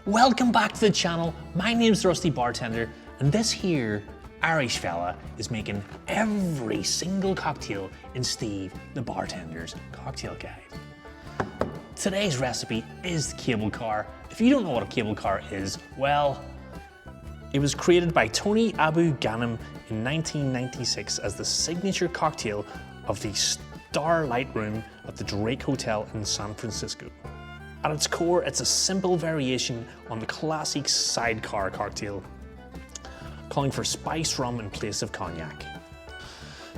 Welcome back to the channel. My name's Rusty Bartender, and this here Irish fella is making every single cocktail in Steve the Bartender's cocktail guide. Today's recipe is the cable car. If you don't know what a cable car is, well, it was created by Tony Abou-Ganim in 1996 as the signature cocktail of the Starlight room at the Drake Hotel in San Francisco. At its core, it's a simple variation on the classic Sidecar cocktail, calling for spiced rum in place of cognac.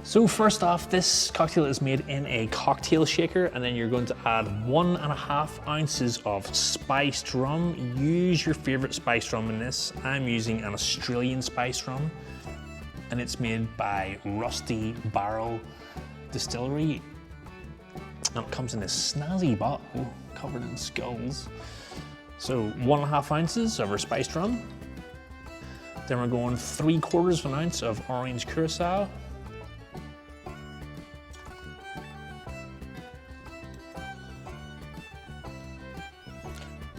So first off, this cocktail is made in a cocktail shaker, and then you're going to add 1.5 ounces of spiced rum. Use your favorite spiced rum in this. I'm using an Australian spiced rum, and it's made by Rusty Barrel Distillery. And it comes in this snazzy bottle covered in skulls. So 1.5 ounces of our spiced rum. Then we're going 3/4 of an ounce of orange curaçao.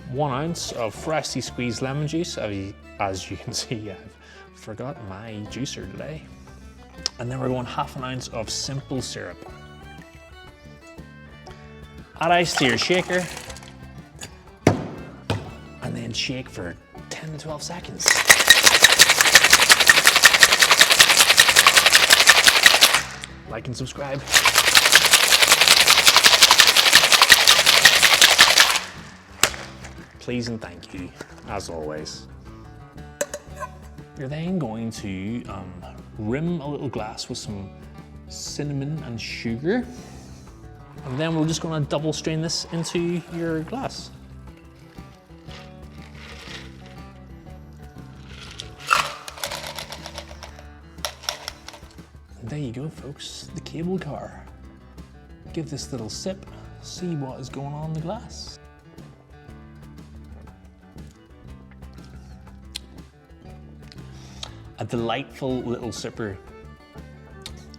One ounce of freshly squeezed lemon juice. As you can see, I've forgot my juicer today. And then we're going 1/2 ounce of simple syrup. Add ice to your shaker, and then shake for 10 to 12 seconds. Like and subscribe. Please and thank you, as always. You're then going to rim a little glass with some cinnamon and sugar. And then we're just going to double strain this into your glass. And there you go, folks, the cable car. Give this little sip, see what is going on in the glass. A delightful little sipper.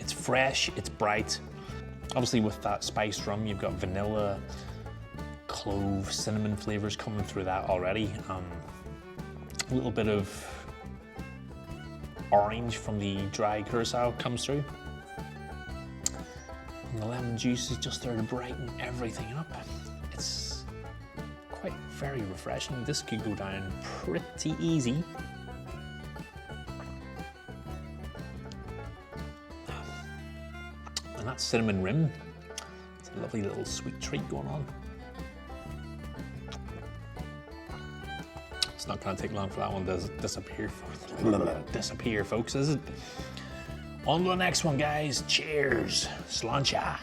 It's fresh, it's bright. Obviously with that spiced rum, you've got vanilla, clove, cinnamon flavors coming through that already. A little bit of orange from the dry curaçao comes through. And the lemon juice is just there to brighten everything up. It's quite very refreshing. This could go down pretty easy. And that cinnamon rim, it's a lovely little sweet treat going on. It's not going to take long for that one to disappear, folks, is it? On to the next one, guys. Cheers. Sláinte.